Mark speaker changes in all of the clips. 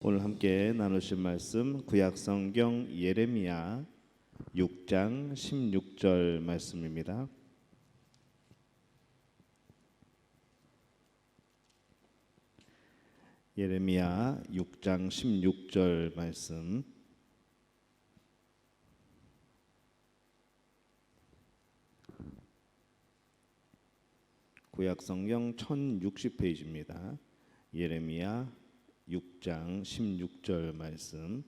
Speaker 1: 오늘 함께 나누실 말씀 구약성경 예레미야 6장 16절 말씀입니다. 예레미야 6장 16절 말씀. 구약성경 1060페이지입니다. 예레미야 6장 16절 말씀,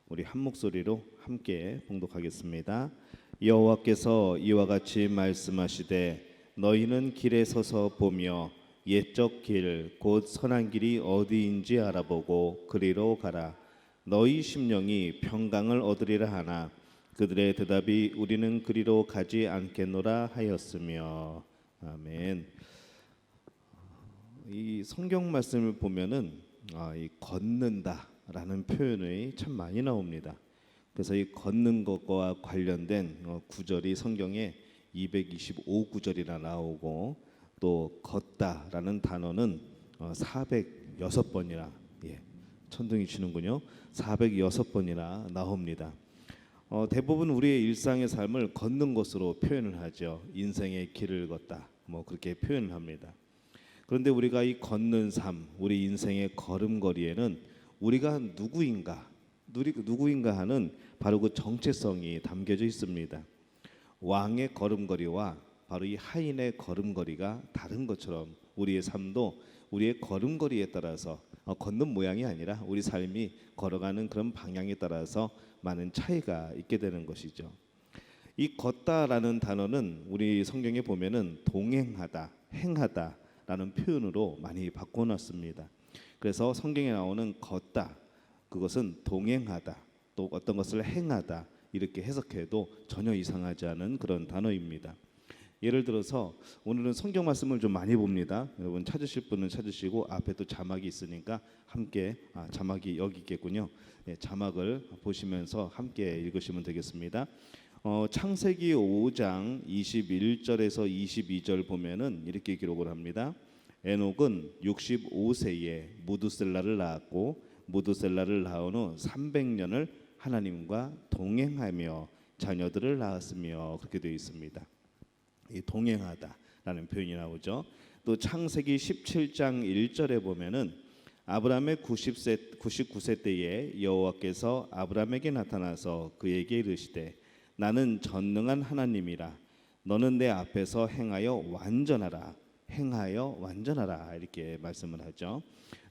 Speaker 1: 우리 한 목소리로 함께 봉독하겠습니다. 여호와께서 이와 같이 말씀하시되 너희는 길에 서서 보며 옛적 길 곧 선한 길이 어디인지 알아보고 그리로 가라. 너희 심령이 평강을 얻으리라 하나 그들의 대답이 우리는 그리로 가지 않겠노라 하였으며. 아멘. 이 성경 말씀을 보면은 이 걷는다라는 표현이 참 많이 나옵니다. 그래서 이 걷는 것과 관련된 구절이 성경에 225구절이나 나오고, 또 걷다라는 단어는 406번이나, 천둥이 치는군요. 406번이나 나옵니다. 대부분 우리의 일상의 삶을 걷는 것으로 표현을 하죠. 인생의 길을 걷다, 그렇게 표현을 합니다. 그런데 우리가 이 걷는 삶, 우리 인생의 걸음걸이에는 우리가 누구인가 하는 바로 그 정체성이 담겨져 있습니다. 왕의 걸음걸이와 바로 이 하인의 걸음걸이가 다른 것처럼 우리의 삶도 우리의 걸음걸이에 따라서 걷는 모양이 아니라 우리 삶이 걸어가는 그런 방향에 따라서 많은 차이가 있게 되는 것이죠. 이 걷다라는 단어는 우리 성경에 보면은 동행하다, 행하다 라는 표현으로 많이 바꿔놨습니다. 그래서 성경에 나오는 걷다, 그것은 동행하다, 또 어떤 것을 행하다, 이렇게 해석해도 전혀 이상하지 않은 그런 단어입니다. 예를 들어서 오늘은 성경 말씀을 좀 많이 봅니다. 여러분 찾으실 분은 찾으시고, 앞에 또 자막이 있으니까 함께, 자막이 여기 있겠군요. 자막을 보시면서 함께 읽으시면 되겠습니다. 창세기 5장 21절에서 22절 보면은 이렇게 기록을 합니다. 에녹은 65세에 무두셀라를 낳았고, 무두셀라를 낳은 후 300년을 하나님과 동행하며 자녀들을 낳았으며, 그렇게 되어 있습니다. 이 동행하다라는 표현이 나오죠. 또 창세기 17장 1절에 보면은 아브라함의 99세 때에 여호와께서 아브라함에게 나타나서 그에게 이르시되 나는 전능한 하나님이라. 너는 내 앞에서 행하여 완전하라. 이렇게 말씀을 하죠.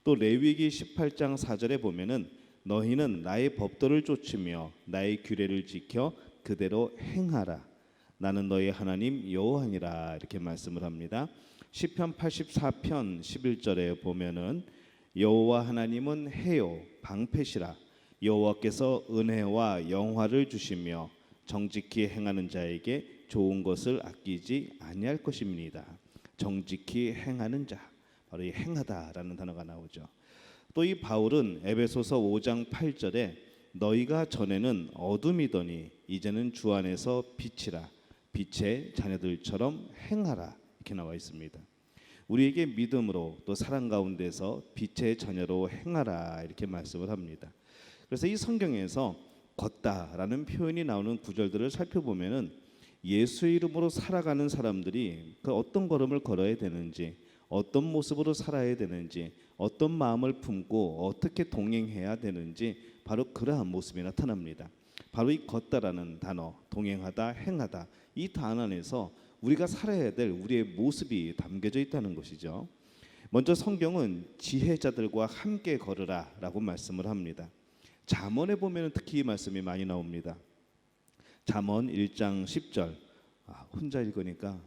Speaker 1: 또 레위기 18장 4절에 보면은 너희는 나의 법도를 쫓으며 나의 규례를 지켜 그대로 행하라. 나는 너의 하나님 여호와니라. 이렇게 말씀을 합니다. 시편 84편 11절에 보면은 여호와 하나님은 해요 방패시라. 여호와께서 은혜와 영화를 주시며 정직히 행하는 자에게 좋은 것을 아끼지 아니할 것입니다. 정직히 행하는 자, 바로 이 행하다라는 단어가 나오죠. 또 이 바울은 에베소서 5장 8절에 너희가 전에는 어둠이더니 이제는 주 안에서 빛이라. 빛의 자녀들처럼 행하라. 이렇게 나와 있습니다. 우리에게 믿음으로 또 사랑 가운데서 빛의 자녀로 행하라. 이렇게 말씀을 합니다. 그래서 이 성경에서 걷다라는 표현이 나오는 구절들을 살펴보면은 예수의 이름으로 살아가는 사람들이 그 어떤 걸음을 걸어야 되는지, 어떤 모습으로 살아야 되는지, 어떤 마음을 품고 어떻게 동행해야 되는지, 바로 그러한 모습이 나타납니다. 바로 이 걷다라는 단어, 동행하다, 행하다, 이 단어 안에서 우리가 살아야 될 우리의 모습이 담겨져 있다는 것이죠. 먼저 성경은 지혜자들과 함께 걸으라 라고 말씀을 합니다. 잠언에 보면 특히 이 말씀이 많이 나옵니다. 잠언 1장 10절, 혼자 읽으니까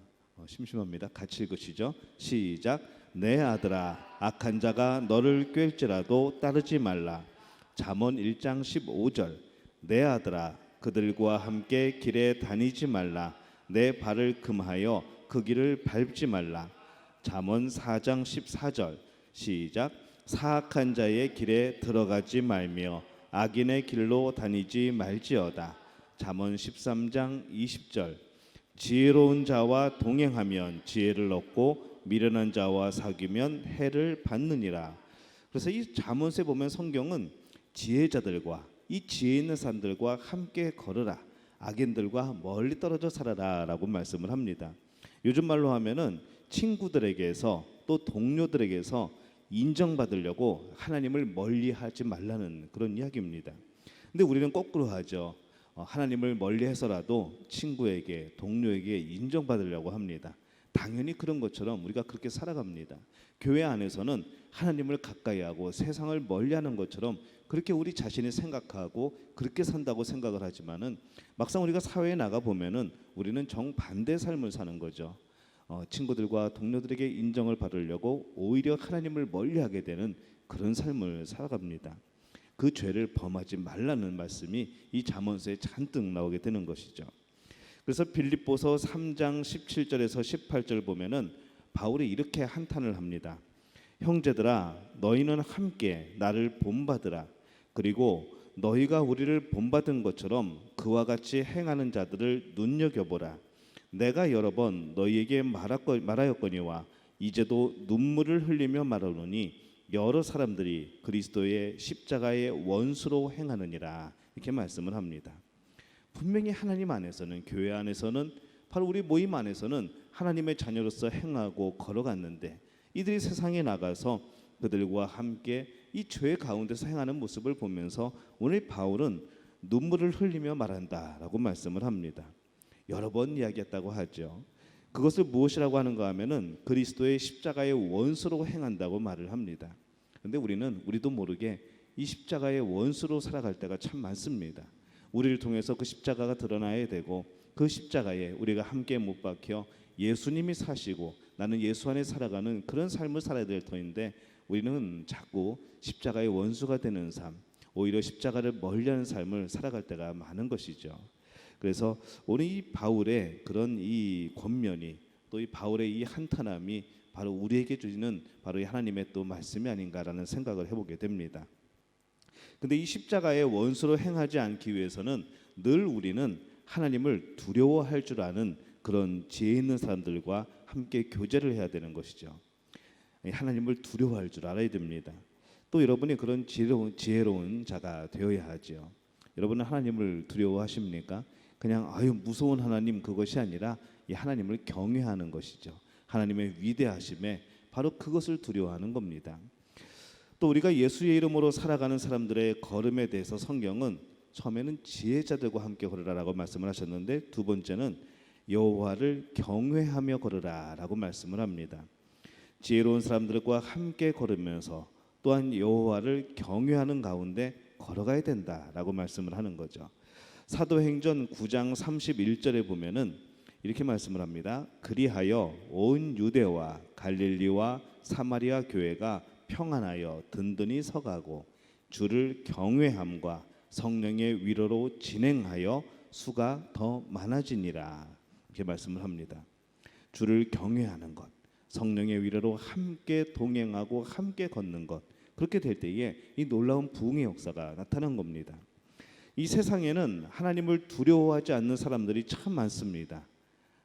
Speaker 1: 심심합니다. 같이 읽으시죠. 시작. 내 아들아, 악한 자가 너를 꾀일지라도 따르지 말라. 잠언 1장 15절, 내 아들아, 그들과 함께 길에 다니지 말라. 내 발을 금하여 그 길을 밟지 말라. 잠언 4장 14절, 시작. 사악한 자의 길에 들어가지 말며 악인의 길로 다니지 말지어다. 잠언 13장 20절, 지혜로운 자와 동행하면 지혜를 얻고 미련한 자와 사귀면 해를 받느니라. 그래서 이 잠언서에 보면 성경은 지혜자들과 이 지혜 있는 사람들과 함께 걸으라, 악인들과 멀리 떨어져 살아라라고 말씀을 합니다. 요즘 말로 하면은 친구들에게서 또 동료들에게서 인정받으려고 하나님을 멀리하지 말라는 그런 이야기입니다. 근데 우리는 거꾸로 하죠. 하나님을 멀리해서라도 친구에게, 동료에게 인정받으려고 합니다. 당연히 그런 것처럼 우리가 그렇게 살아갑니다. 교회 안에서는 하나님을 가까이하고 세상을 멀리하는 것처럼 그렇게 우리 자신이 생각하고 그렇게 산다고 생각을 하지만은 막상 우리가 사회에 나가 보면은 우리는 정반대 삶을 사는 거죠. 친구들과 동료들에게 인정을 받으려고 오히려 하나님을 멀리하게 되는 그런 삶을 살아갑니다. 그 죄를 범하지 말라는 말씀이 이 잠언서에 잔뜩 나오게 되는 것이죠. 그래서 빌립보서 3장 17절에서 18절 보면은 바울이 이렇게 한탄을 합니다. 형제들아, 너희는 함께 나를 본받으라. 그리고 너희가 우리를 본받은 것처럼 그와 같이 행하는 자들을 눈여겨보라. 내가 여러 번 너희에게 말하였거니와 이제도 눈물을 흘리며 말하노니 여러 사람들이 그리스도의 십자가의 원수로 행하느니라. 이렇게 말씀을 합니다. 분명히 하나님 안에서는, 교회 안에서는, 바로 우리 모임 안에서는 하나님의 자녀로서 행하고 걸어갔는데 이들이 세상에 나가서 그들과 함께 이 죄 가운데서 행하는 모습을 보면서 오늘 바울은 눈물을 흘리며 말한다라고 말씀을 합니다. 여러 번 이야기했다고 하죠. 그것을 무엇이라고 하는가 하면은 그리스도의 십자가의 원수로 행한다고 말을 합니다. 그런데 우리도 모르게 이 십자가의 원수로 살아갈 때가 참 많습니다. 우리를 통해서 그 십자가가 드러나야 되고 그 십자가에 우리가 함께 못 박혀 예수님이 사시고 나는 예수 안에 살아가는 그런 삶을 살아야 될 터인데 우리는 자꾸 십자가의 원수가 되는 삶, 오히려 십자가를 멀리하는 삶을 살아갈 때가 많은 것이죠. 그래서 오늘 이 바울의 그런 이 권면이, 또 이 바울의 이 한탄함이 바로 우리에게 주시는 바로 이 하나님의 또 말씀이 아닌가라는 생각을 해보게 됩니다. 근데 이 십자가의 원수로 행하지 않기 위해서는 늘 우리는 하나님을 두려워할 줄 아는 그런 지혜 있는 사람들과 함께 교제를 해야 되는 것이죠. 하나님을 두려워할 줄 알아야 됩니다. 또 여러분이 그런 지혜로운 자가 되어야 하죠. 여러분은 하나님을 두려워하십니까? 그냥 무서운 하나님, 그것이 아니라 이 하나님을 경외하는 것이죠. 하나님의 위대하심에 바로 그것을 두려워하는 겁니다. 또 우리가 예수의 이름으로 살아가는 사람들의 걸음에 대해서 성경은 처음에는 지혜자들과 함께 걸으라라고 말씀을 하셨는데 두 번째는 여호와를 경외하며 걸으라라고 말씀을 합니다. 지혜로운 사람들과 함께 걸으면서 또한 여호와를 경외하는 가운데 걸어가야 된다라고 말씀을 하는 거죠. 사도행전 9장 31절에 보면은 이렇게 말씀을 합니다. 그리하여 온 유대와 갈릴리와 사마리아 교회가 평안하여 든든히 서가고 주를 경외함과 성령의 위로로 진행하여 수가 더 많아지니라. 이렇게 말씀을 합니다. 주를 경외하는 것, 성령의 위로로 함께 동행하고 함께 걷는 것, 그렇게 될 때에 이 놀라운 부흥의 역사가 나타난 겁니다. 이 세상에는 하나님을 두려워하지 않는 사람들이 참 많습니다.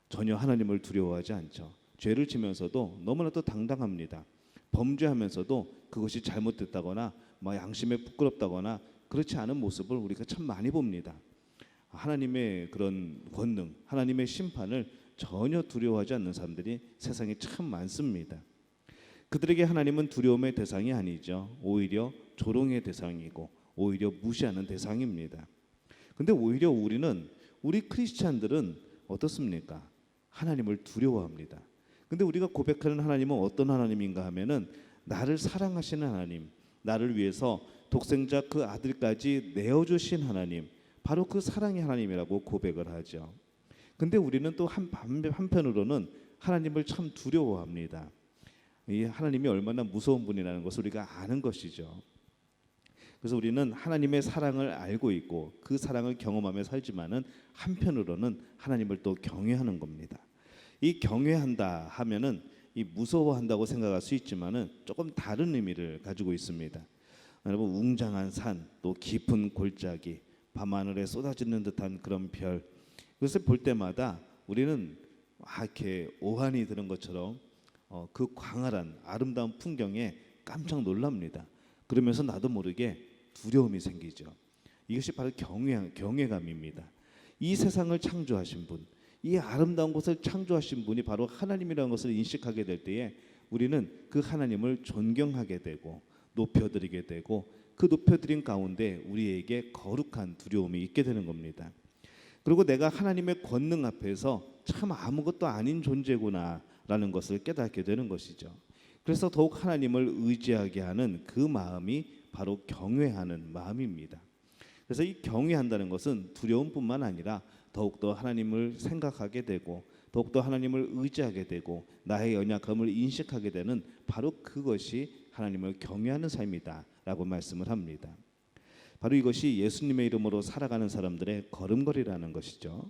Speaker 1: 전혀 하나님을 두려워하지 않죠. 죄를 지면서도 너무나도 당당합니다. 범죄하면서도 그것이 잘못됐다거나 양심에 부끄럽다거나 그렇지 않은 모습을 우리가 참 많이 봅니다. 하나님의 그런 권능, 하나님의 심판을 전혀 두려워하지 않는 사람들이 세상에 참 많습니다. 그들에게 하나님은 두려움의 대상이 아니죠. 오히려 조롱의 대상이고 오히려 무시하는 대상입니다. 근데 오히려 우리 크리스찬들은 어떻습니까? 하나님을 두려워합니다. 근데 우리가 고백하는 하나님은 어떤 하나님인가 하면은 나를 사랑하시는 하나님, 나를 위해서 독생자 그 아들까지 내어주신 하나님, 바로 그 사랑의 하나님이라고 고백을 하죠. 근데 우리는 또 한편으로는 하나님을 참 두려워합니다. 이 하나님이 얼마나 무서운 분이라는 것을 우리가 아는 것이죠. 그래서 우리는 하나님의 사랑을 알고 있고 그 사랑을 경험하며 살지만은 한편으로는 하나님을 또 경외하는 겁니다. 이 경외한다 하면은 이 무서워한다고 생각할 수 있지만은 조금 다른 의미를 가지고 있습니다. 여러분, 웅장한 산, 또 깊은 골짜기, 밤하늘에 쏟아지는 듯한 그런 별, 그것을 볼 때마다 우리는 이렇게 오한이 드는 것처럼 그 광활한 아름다운 풍경에 깜짝 놀랍니다. 그러면서 나도 모르게 두려움이 생기죠. 이것이 바로 경외감입니다. 이 세상을 창조하신 분, 이 아름다운 곳을 창조하신 분이 바로 하나님이라는 것을 인식하게 될 때에 우리는 그 하나님을 존경하게 되고 높여드리게 되고, 그 높여드린 가운데 우리에게 거룩한 두려움이 있게 되는 겁니다. 그리고 내가 하나님의 권능 앞에서 참 아무것도 아닌 존재구나 라는 것을 깨닫게 되는 것이죠. 그래서 더욱 하나님을 의지하게 하는 그 마음이 바로 경외하는 마음입니다. 그래서 이 경외한다는 것은 두려움뿐만 아니라 더욱더 하나님을 생각하게 되고, 더욱더 하나님을 의지하게 되고, 나의 연약함을 인식하게 되는 바로 그것이 하나님을 경외하는 삶이다 라고 말씀을 합니다. 바로 이것이 예수님의 이름으로 살아가는 사람들의 걸음걸이라는 것이죠.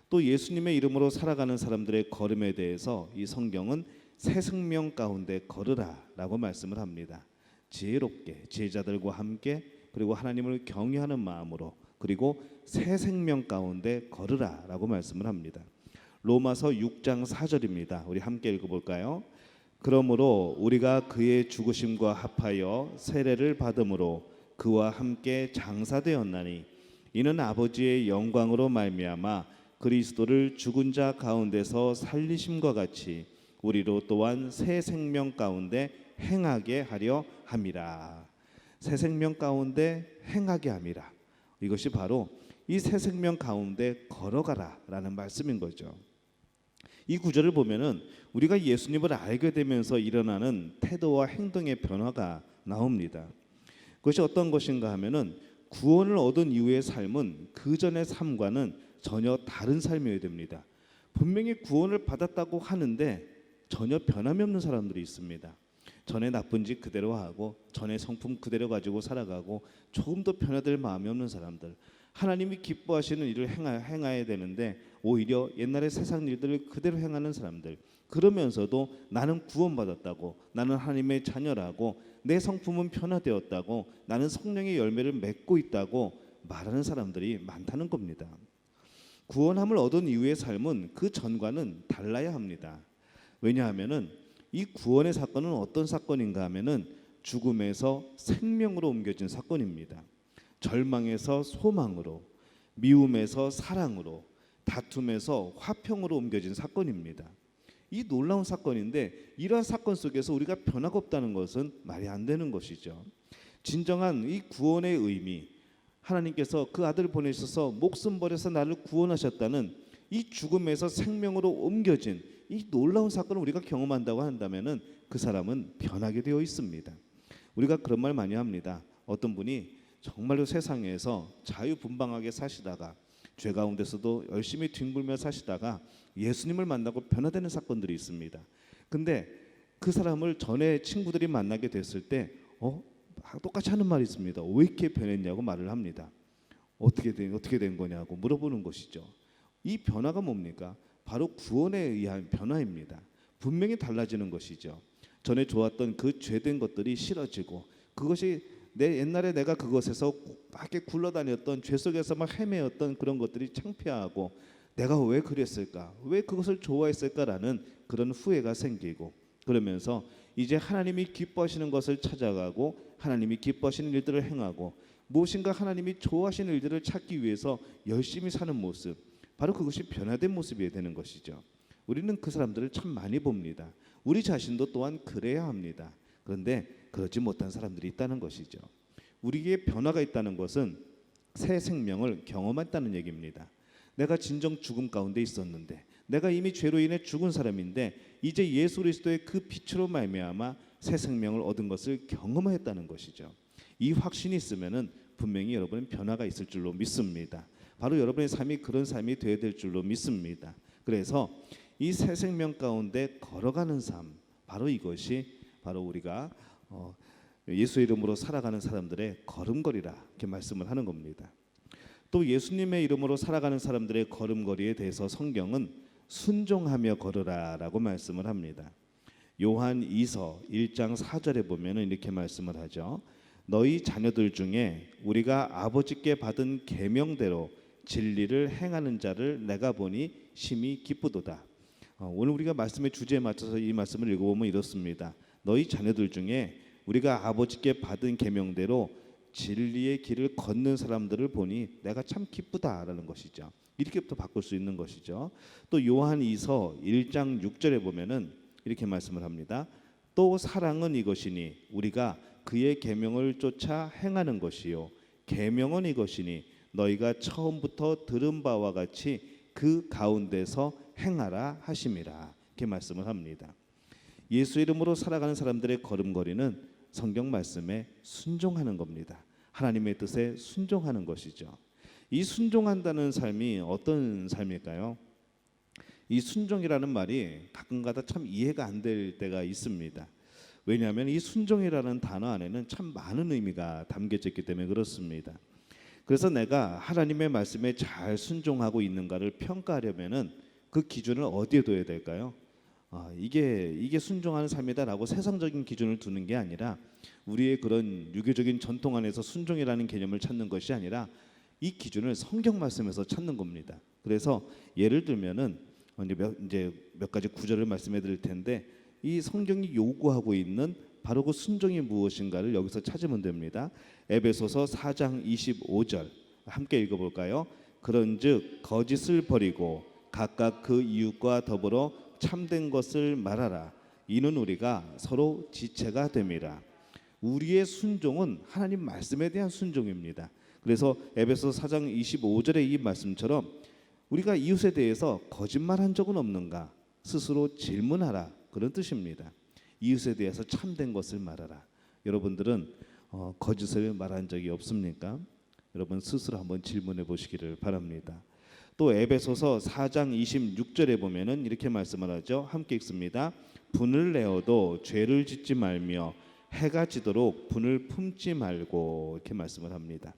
Speaker 1: 또 예수님의 이름으로 살아가는 사람들의 걸음에 대해서 이 성경은 새 생명 가운데 걸으라 라고 말씀을 합니다. 지혜롭게 지혜자들과 함께, 그리고 하나님을 경외하는 마음으로, 그리고 새 생명 가운데 걸으라 라고 말씀을 합니다. 로마서 6장 4절입니다. 우리 함께 읽어볼까요? 그러므로 우리가 그의 죽으심과 합하여 세례를 받음으로 그와 함께 장사되었나니, 이는 아버지의 영광으로 말미암아 그리스도를 죽은 자 가운데서 살리심과 같이 우리로 또한 새 생명 가운데 행하게 하려 함이라. 새 생명 가운데 행하게 함이라. 이것이 바로 이 새 생명 가운데 걸어가라 라는 말씀인 거죠. 이 구절을 보면은 우리가 예수님을 알게 되면서 일어나는 태도와 행동의 변화가 나옵니다. 그것이 어떤 것인가 하면은 구원을 얻은 이후의 삶은 그 전의 삶과는 전혀 다른 삶이어야 됩니다. 분명히 구원을 받았다고 하는데 전혀 변함이 없는 사람들이 있습니다. 전에 나쁜 짓 그대로 하고, 전에 성품 그대로 가지고 살아가고, 조금도 변화될 마음이 없는 사람들, 하나님이 기뻐하시는 일을 행해야 되는데 오히려 옛날의 세상 일들을 그대로 행하는 사람들, 그러면서도 나는 구원받았다고, 나는 하나님의 자녀라고, 내 성품은 변화되었다고, 나는 성령의 열매를 맺고 있다고 말하는 사람들이 많다는 겁니다. 구원함을 얻은 이후의 삶은 그 전과는 달라야 합니다. 왜냐하면은 이 구원의 사건은 어떤 사건인가 하면은 죽음에서 생명으로 옮겨진 사건입니다. 절망에서 소망으로, 미움에서 사랑으로, 다툼에서 화평으로 옮겨진 사건입니다. 이 놀라운 사건인데, 이러한 사건 속에서 우리가 변화가 없다는 것은 말이 안 되는 것이죠. 진정한 이 구원의 의미, 하나님께서 그 아들을 보내셔서 목숨 버려서 나를 구원하셨다는 이 죽음에서 생명으로 옮겨진 이 놀라운 사건을 우리가 경험한다고 한다면은 그 사람은 변하게 되어 있습니다. 우리가 그런 말 많이 합니다. 어떤 분이 정말로 세상에서 자유분방하게 사시다가, 죄 가운데서도 열심히 뒹굴며 사시다가 예수님을 만나고 변화되는 사건들이 있습니다. 근데 그 사람을 전에 친구들이 만나게 됐을 때 똑같이 하는 말이 있습니다. 왜 이렇게 변했냐고 말을 합니다. 어떻게 된 거냐고 물어보는 것이죠. 이 변화가 뭡니까? 바로 구원에 의한 변화입니다. 분명히 달라지는 것이죠. 전에 좋았던 그 죄된 것들이 싫어지고, 그것이 옛날에 내가 그것에서 막 굴러다녔던, 죄 속에서 막 헤매었던 그런 것들이 창피하고, 내가 왜 그랬을까, 왜 그것을 좋아했을까라는 그런 후회가 생기고, 그러면서 이제 하나님이 기뻐하시는 것을 찾아가고, 하나님이 기뻐하시는 일들을 행하고, 무엇인가 하나님이 좋아하시는 일들을 찾기 위해서 열심히 사는 모습, 바로 그것이 변화된 모습이 되는 것이죠. 우리는 그 사람들을 참 많이 봅니다. 우리 자신도 또한 그래야 합니다. 그런데 그렇지 못한 사람들이 있다는 것이죠. 우리에게 변화가 있다는 것은 새 생명을 경험했다는 얘기입니다. 내가 진정 죽음 가운데 있었는데, 내가 이미 죄로 인해 죽은 사람인데 이제 예수 그리스도의 그 빛으로 말미암아 새 생명을 얻은 것을 경험했다는 것이죠. 이 확신이 있으면은 분명히 여러분은 변화가 있을 줄로 믿습니다. 바로 여러분의 삶이 그런 삶이 되어야 될 줄로 믿습니다. 그래서 이 새 생명 가운데 걸어가는 삶, 바로 이것이 바로 우리가 예수 이름으로 살아가는 사람들의 걸음걸이라 이렇게 말씀을 하는 겁니다. 또 예수님의 이름으로 살아가는 사람들의 걸음걸이에 대해서 성경은 순종하며 걸으라라고 말씀을 합니다. 요한 2서 1장 4절에 보면은 이렇게 말씀을 하죠. 너희 자녀들 중에 우리가 아버지께 받은 계명대로 진리를 행하는 자를 내가 보니 심히 기쁘도다. 오늘 우리가 말씀의 주제에 맞춰서 이 말씀을 읽어보면 이렇습니다. 너희 자녀들 중에 우리가 아버지께 받은 계명대로 진리의 길을 걷는 사람들을 보니 내가 참 기쁘다라는 것이죠. 이렇게부터 바꿀 수 있는 것이죠. 또 요한 2서 1장 6절에 보면은 이렇게 말씀을 합니다. 또 사랑은 이것이니 우리가 그의 계명을 쫓아 행하는 것이요 계명은 이것이니 너희가 처음부터 들은 바와 같이 그 가운데서 행하라 하심이라. 이렇게 말씀을 합니다. 예수 이름으로 살아가는 사람들의 걸음걸이는 성경 말씀에 순종하는 겁니다. 하나님의 뜻에 순종하는 것이죠. 이 순종한다는 삶이 어떤 삶일까요? 이 순종이라는 말이 가끔가다 참 이해가 안 될 때가 있습니다. 왜냐하면 이 순종이라는 단어 안에는 참 많은 의미가 담겨져 있기 때문에 그렇습니다. 그래서 내가 하나님의 말씀에 잘 순종하고 있는가를 평가하려면은 그 기준을 어디에 둬야 될까요? 이게 순종하는 삶이다라고 세상적인 기준을 두는 게 아니라 우리의 그런 유교적인 전통 안에서 순종이라는 개념을 찾는 것이 아니라 이 기준을 성경 말씀에서 찾는 겁니다. 그래서 예를 들면은 이제 몇 가지 구절을 말씀해 드릴 텐데 이 성경이 요구하고 있는 바로 그 순종이 무엇인가를 여기서 찾으면 됩니다. 에베소서 4장 25절 함께 읽어볼까요? 그런즉 거짓을 버리고 각각 그 이웃과 더불어 참된 것을 말하라. 이는 우리가 서로 지체가 됨이라. 우리의 순종은 하나님 말씀에 대한 순종입니다. 그래서 에베소 4장 25절의 이 말씀처럼 우리가 이웃에 대해서 거짓말한 적은 없는가 스스로 질문하라 그런 뜻입니다. 이웃에 대해서 참된 것을 말하라. 여러분들은 거짓을 말한 적이 없습니까? 여러분 스스로 한번 질문해 보시기를 바랍니다. 또 에베소서 4장 26절에 보면은 이렇게 말씀을 하죠. 함께 읽습니다. 분을 내어도 죄를 짓지 말며 해가 지도록 분을 품지 말고 이렇게 말씀을 합니다.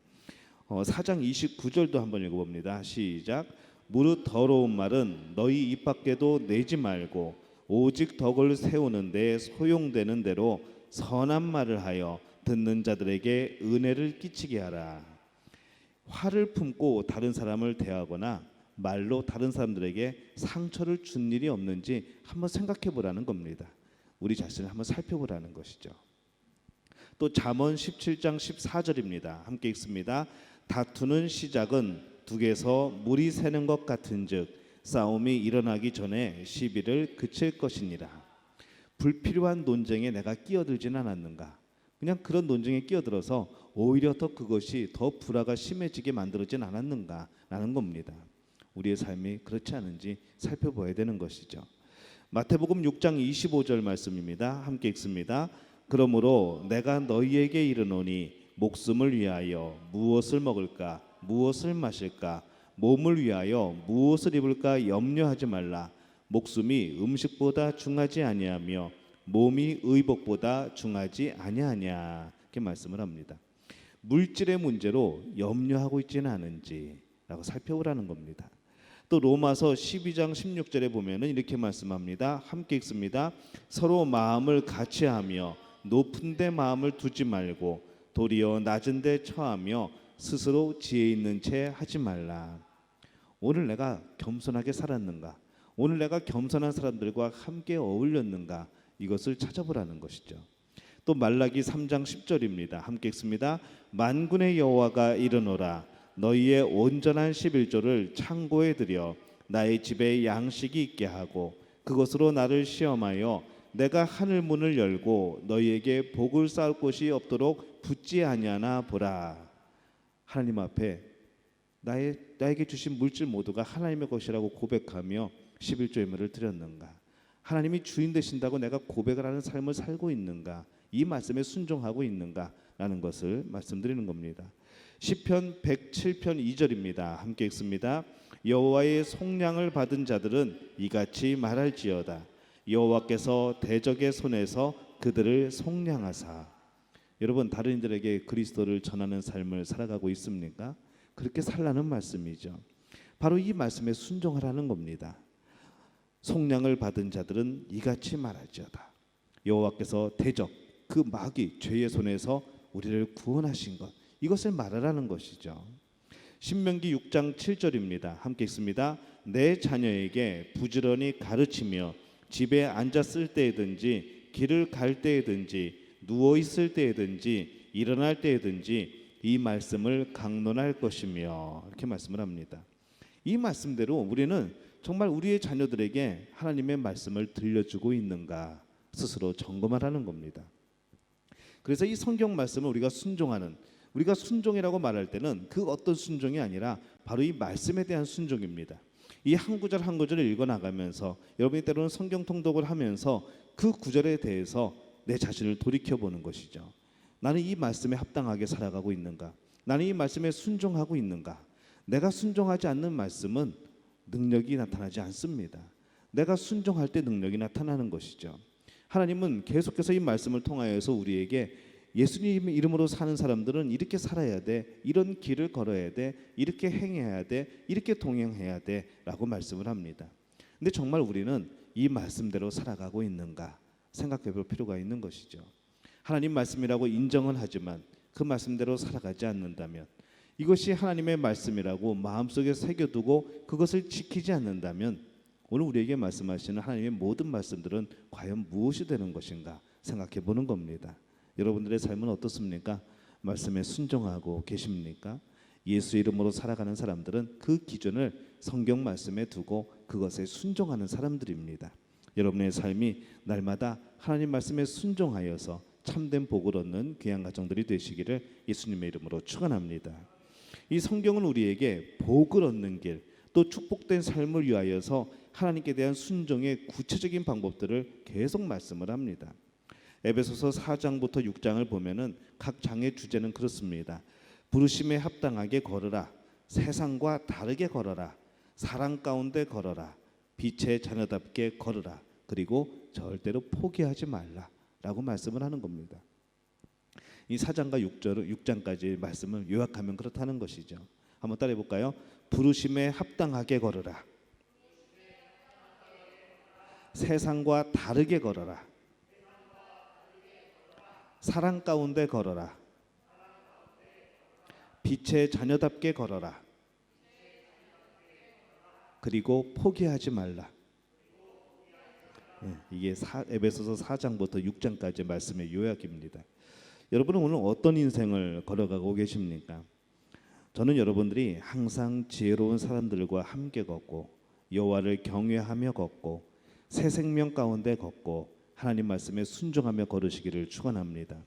Speaker 1: 4장 29절도 한번 읽어봅니다. 시작. 무릇 더러운 말은 너희 입 밖에도 내지 말고 오직 덕을 세우는 데 소용되는 대로 선한 말을 하여 듣는 자들에게 은혜를 끼치게 하라. 화를 품고 다른 사람을 대하거나 말로 다른 사람들에게 상처를 준 일이 없는지 한번 생각해 보라는 겁니다. 우리 자신을 한번 살펴보라는 것이죠. 또 잠언 17장 14절입니다. 함께 읽습니다. 다투는 시작은 둑에서 물이 새는 것 같은즉 싸움이 일어나기 전에 시비를 그칠 것이니라. 불필요한 논쟁에 내가 끼어들지는 않았는가? 그냥 그런 논쟁에 끼어들어서 오히려 더 그것이 더 불화가 심해지게 만들어지는 않았는가? 라는 겁니다. 우리의 삶이 그렇지 않은지 살펴봐야 되는 것이죠. 마태복음 6장 25절 말씀입니다. 함께 읽습니다. 그러므로 내가 너희에게 이르노니 목숨을 위하여 무엇을 먹을까 무엇을 마실까 몸을 위하여 무엇을 입을까 염려하지 말라. 목숨이 음식보다 중하지 아니하며 몸이 의복보다 중하지 아니하냐. 이렇게 말씀을 합니다. 물질의 문제로 염려하고 있지는 않은지라고 살펴보라는 겁니다. 또 로마서 12장 16절에 보면은 이렇게 말씀합니다. 함께 읽습니다. 서로 마음을 같이하며 높은 데 마음을 두지 말고 도리어 낮은 데 처하며 스스로 지혜 있는 채 하지 말라. 오늘 내가 겸손하게 살았는가? 오늘 내가 겸손한 사람들과 함께 어울렸는가? 이것을 찾아보라는 것이죠. 또 말라기 3장 10절입니다. 함께 읽습니다. 만군의 여호와가 이르노라. 너희의 온전한 11조를 창고에 들여 나의 집에 양식이 있게 하고 그것으로 나를 시험하여 내가 하늘 문을 열고 너희에게 복을 쌓을 곳이 없도록 붙지 아니하나 보라. 하나님 앞에 나에게 주신 물질 모두가 하나님의 것이라고 고백하며 11조의 물을 드렸는가? 하나님이 주인 되신다고 내가 고백을 하는 삶을 살고 있는가? 이 말씀에 순종하고 있는가? 라는 것을 말씀드리는 겁니다. 시편 107편 2절입니다. 함께 읽습니다. 여호와의 속량을 받은 자들은 이같이 말할지어다. 여호와께서 대적의 손에서 그들을 속량하사. 여러분 다른 이들에게 그리스도를 전하는 삶을 살아가고 있습니까? 그렇게 살라는 말씀이죠. 바로 이 말씀에 순종하라는 겁니다. 속량을 받은 자들은 이같이 말할지어다. 여호와께서 대적 그 마귀 죄의 손에서 우리를 구원하신 것 이것을 말하라는 것이죠. 신명기 6장 7절입니다. 함께 읽습니다. 내 자녀에게 부지런히 가르치며 집에 앉았을 때에든지 길을 갈 때에든지 누워 있을 때에든지 일어날 때에든지 이 말씀을 강론할 것이며 이렇게 말씀을 합니다. 이 말씀대로 우리는 정말 우리의 자녀들에게 하나님의 말씀을 들려주고 있는가 스스로 점검하라는 겁니다. 그래서 이 성경 말씀을 우리가 순종하는, 우리가 순종이라고 말할 때는 그 어떤 순종이 아니라 바로 이 말씀에 대한 순종입니다. 이 한 구절 한 구절을 읽어나가면서 여러분이 때로는 성경 통독을 하면서 그 구절에 대해서 내 자신을 돌이켜보는 것이죠. 나는 이 말씀에 합당하게 살아가고 있는가? 나는 이 말씀에 순종하고 있는가? 내가 순종하지 않는 말씀은 능력이 나타나지 않습니다. 내가 순종할 때 능력이 나타나는 것이죠. 하나님은 계속해서 이 말씀을 통하여서 우리에게 예수님 이름으로 사는 사람들은 이렇게 살아야 돼, 이런 길을 걸어야 돼, 이렇게 행해야 돼, 이렇게 동행해야 돼 라고 말씀을 합니다. 근데 정말 우리는 이 말씀대로 살아가고 있는가 생각해 볼 필요가 있는 것이죠. 하나님 말씀이라고 인정은 하지만 그 말씀대로 살아가지 않는다면, 이것이 하나님의 말씀이라고 마음속에 새겨두고 그것을 지키지 않는다면 오늘 우리에게 말씀하시는 하나님의 모든 말씀들은 과연 무엇이 되는 것인가 생각해 보는 겁니다. 여러분들의 삶은 어떻습니까? 말씀에 순종하고 계십니까? 예수 이름으로 살아가는 사람들은 그 기준을 성경 말씀에 두고 그것에 순종하는 사람들입니다. 여러분의 삶이 날마다 하나님 말씀에 순종하여서 참된 복을 얻는 귀한 가정들이 되시기를 예수님의 이름으로 축원합니다. 이 성경은 우리에게 복을 얻는 길, 또 축복된 삶을 위하여서 하나님께 대한 순종의 구체적인 방법들을 계속 말씀을 합니다. 에베소서 4장부터 6장을 보면은 각 장의 주제는 그렇습니다. 부르심에 합당하게 걸으라, 세상과 다르게 걸어라, 사랑 가운데 걸어라, 빛의 자녀답게 걸으라, 그리고 절대로 포기하지 말라라고 말씀을 하는 겁니다. 이 4장과 6장까지 말씀을 요약하면 그렇다는 것이죠. 한번 따라해 볼까요? 부르심에 합당하게 걸으라, 세상과 다르게 걸어라, 사랑 가운데 걸어라, 빛의 자녀답게 걸어라, 그리고 포기하지 말라. 이게 에베소서 4장부터 6장까지 말씀의 요약입니다. 여러분은 오늘 어떤 인생을 걸어가고 계십니까? 저는 여러분들이 항상 지혜로운 사람들과 함께 걷고 여호와를 경외하며 걷고 새 생명 가운데 걷고 하나님 말씀에 순종하며 걸으시기를 축원합니다.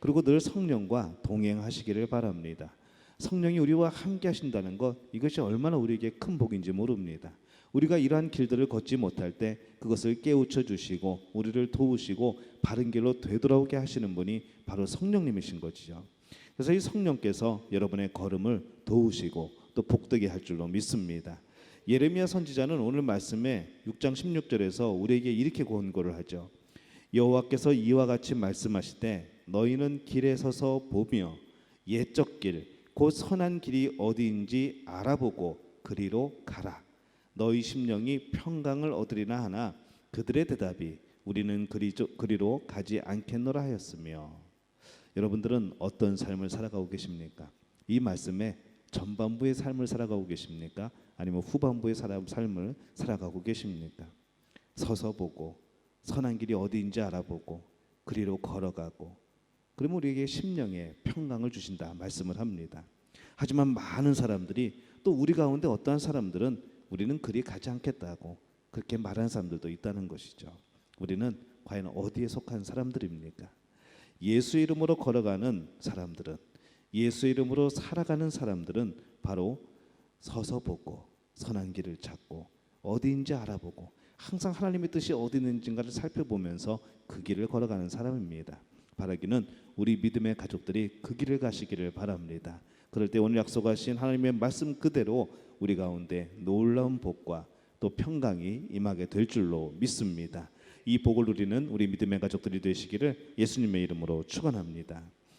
Speaker 1: 그리고 늘 성령과 동행하시기를 바랍니다. 성령이 우리와 함께 하신다는 것, 이것이 얼마나 우리에게 큰 복인지 모릅니다. 우리가 이러한 길들을 걷지 못할 때 그것을 깨우쳐 주시고 우리를 도우시고 바른 길로 되돌아오게 하시는 분이 바로 성령님이신 것이죠. 그래서 이 성령께서 여러분의 걸음을 도우시고 또 복되게 할 줄로 믿습니다. 예레미야 선지자는 오늘 말씀에 6장 16절에서 우리에게 이렇게 권고를 하죠. 여호와께서 이와 같이 말씀하시되 너희는 길에 서서 보며 옛적 길 곧 선한 길이 어디인지 알아보고 그리로 가라. 너희 심령이 평강을 얻으리나 하나 그들의 대답이 우리는 그리로 가지 않겠노라 하였으며. 여러분들은 어떤 삶을 살아가고 계십니까? 이 말씀에 전반부의 삶을 살아가고 계십니까? 아니면 후반부의 삶을 살아가고 계십니까? 서서 보고 선한 길이 어디인지 알아보고 그리로 걸어가고, 그러면 우리에게 심령에 평강을 주신다 말씀을 합니다. 하지만 많은 사람들이, 또 우리 가운데 어떠한 사람들은 우리는 그리 가지 않겠다고 그렇게 말하는 사람들도 있다는 것이죠. 우리는 과연 어디에 속한 사람들입니까? 예수 이름으로 걸어가는 사람들은, 예수 이름으로 살아가는 사람들은 바로 서서 보고 선한 길을 찾고 어디인지 알아보고 항상 하나님의 뜻이 어디 있는지를 살펴보면서 그 길을 걸어가는 사람입니다. 바라기는 우리 믿음의 가족들이 그 길을 가시기를 바랍니다. 그럴 때 오늘 약속하신 하나님의 말씀 그대로 우리 가운데 놀라운 복과 또 평강이 임하게 될 줄로 믿습니다. 이 복을 누리는 우리 믿음의 가족들이 되시기를 예수님의 이름으로 축원합니다.